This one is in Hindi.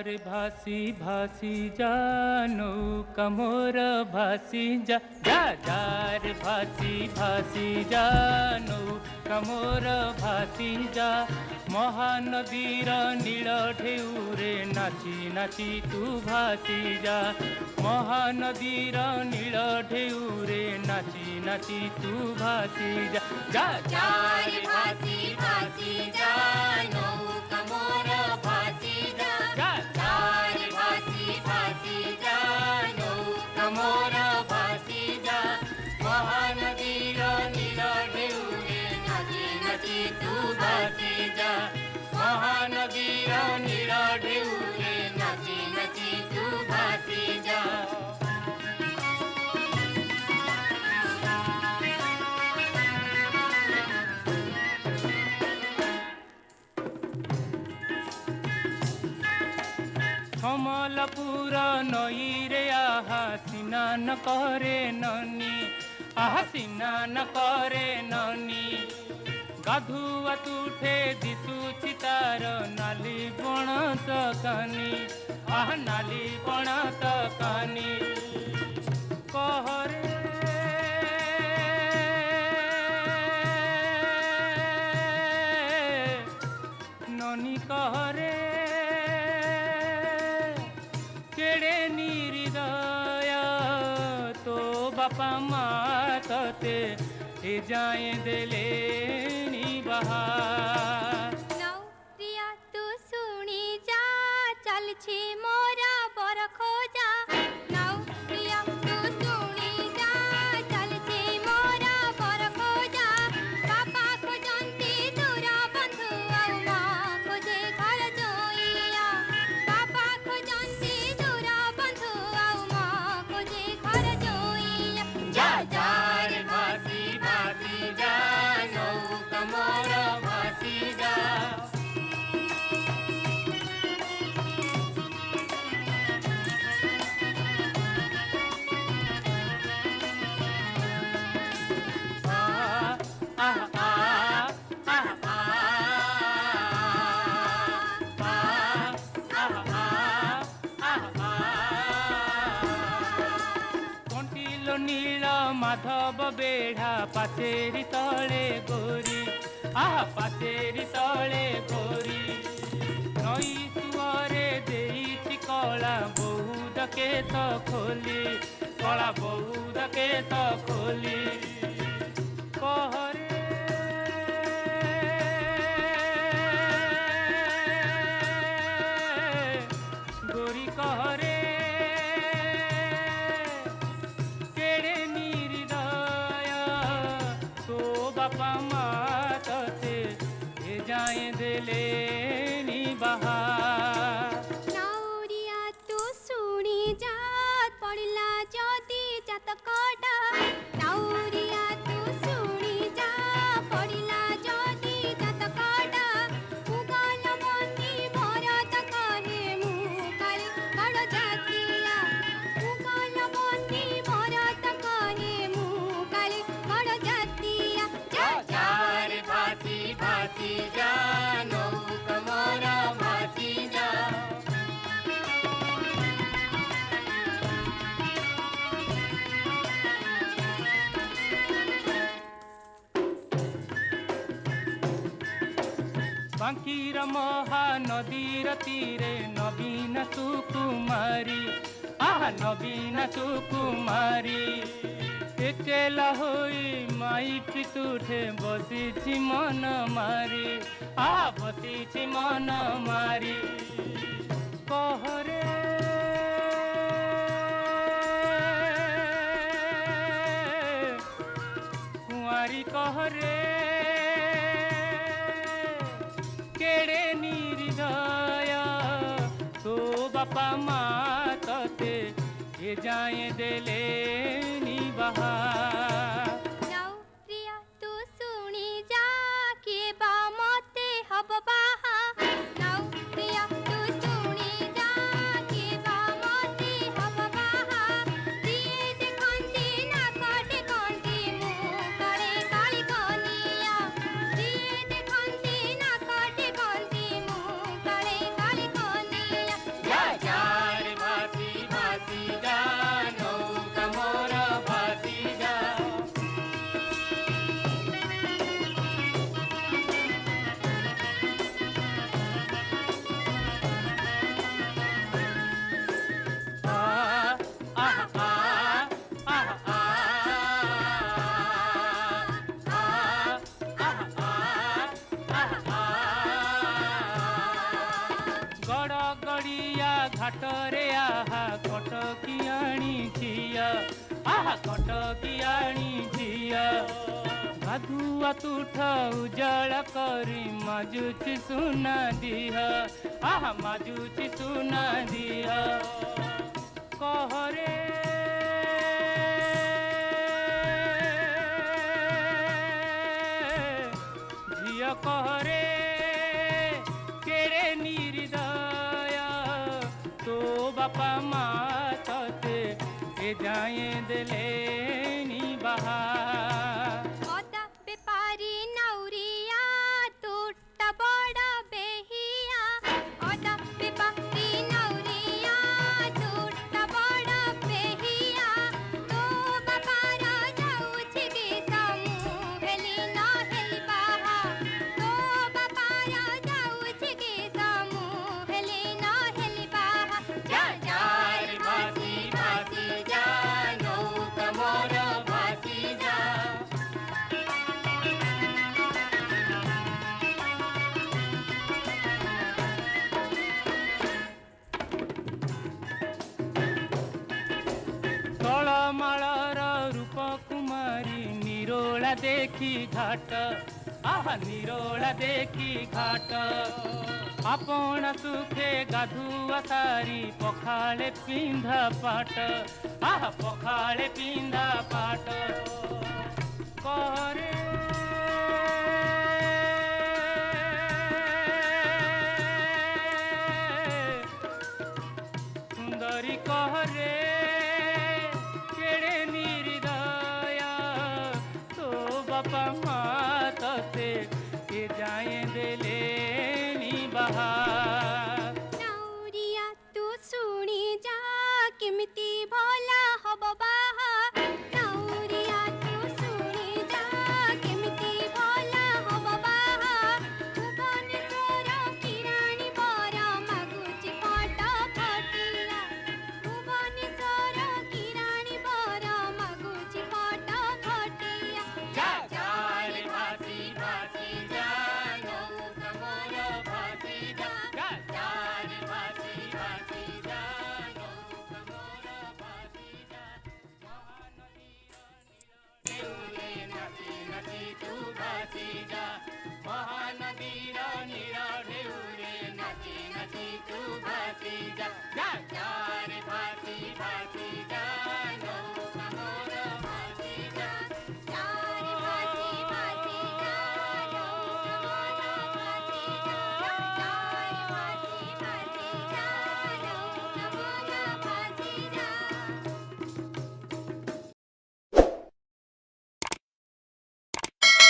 रे भासी भासी जा नौका मोर भासी जा जा जा रे भासी भासी जा नौका मोर भासी जा महानदीर नील ढेउरे नाची नाची तू भासी जा महानदीर नील ढेउरे नाची नाची तू भासी जा जा जा रे भासी भासी जा नौका मोर भासी जा जा जा रे भासी भासी जा नौका मोर भासी जा महानदीर नील ढेउरे नाची नाची तू भासी जा महानदीर नील ढेउरे नाची नाची तू भासी जा समलपुर नई रे आहा स्नान करे ननी आहा स्नान करे ननी गाधुआ तुठे दिशुची तार नाली बण तकानी आहा नाली बण तकानी कहरे ननी कहरे केड़े निर्दय तो बापा माँ तते ए जाए दिले बहा नौरिया तू सुनी जा चल छे मोरा बर खोजा नौरिया तू सुनी जा चल छे मोरा बर खोजा बापा खोजंती दूरा बंधु आउ माँ खोजे घर जोइया बापा खोजंती दूरा बंधु आउ माँ खोजे घर जोइया जा जा रे भासी भासी जा नौका मोर भासी जा नील माधव बेढ़ा पाचेरी तले गोरी आहा पाचेरी तले गोरी नई सुअरे देइछि कला बहुद केत खोली कला बहुद केत खोली कहरे गोरी कहरे बापा माँ तते ए जाए दिले बहा नौरिया तू सुनी जा पड़ला जदी जातकटा नौरिया तू सुनी जा पड़ला जदी जातकटा उगल बंदी भरत कहे मुकाल बड़ जातिया उगल बंदी भरत कहे मुकाल बड़ जातिया जा रे भासी भासी जा नौका मोर भासी जा बांकीर महानदीर तीरे नवीन सुकुमारी आहा नवीन सुकुमारी एकेला होई माई पितुठे बसिछि मन मारी आहा बसिछि मन मारी कहरे कुंवारी कहरे केड़े निर्दय तो बापा माँ तते ए जाए दिले बहा नौरिया तू सुनी जा के बा मते हब बाहा नौरिया तू सुनी जा के बा मते हब बाहा दिए देखंती ना कटे कंती मुँह करे काली कनिया दिए देखंती ना कटे कंती मुँह करे काली कनिया आहा आ आहा गड़ गड़िया घाटरे आहा कटकियाणी झिया आहा कटकियाणी झिया गाधुआ तुठ उजाड़ करी माजुची सुना दिया आहा माजुची सुना दिया कहरे झिया कहरे केड़े निर्दय तो बापा माँ तते ए जाए दिले बहा अदा बेपारी नौरिया टूट बड़ा बेहिया अदा बेपारी नौरिया टूट बड़ा बेहिया तो बापारा जाउछि गे समूह हेली न हेली बाहा तो बापारा जाउछि गे समूह हेली न हेली बाहा जा जा रे भासी भासी जा नौका मोर भासी जा तळमाळर रूप कुमारी निरोला देखी घाट आहा निरोला देखी घाट आपण सुखे गाधुआ सारी पखाळे पिंधा पाट आहा पखाळे पिंधा पाट करे सुंदरी कहरे केड़े निर्दय तो बापा माँ तते के जाए दिले बहा नौरिया तू सुनी जा केमिति भला हब बाहा नौरिया तू सुनी जा केमिति भला हब बाहा भुवनेश्वर किराणी बर मागुची फट फटिया भुवनेश्वर किराणी बर मागुची फट फटिया जा जा रे भासी भासी जा नौका मोर भासी जा जा जा रे भासी भासी जा नौका मोर भासी जा महानदीर नीर नदी नदी तू भासी जा महानदीर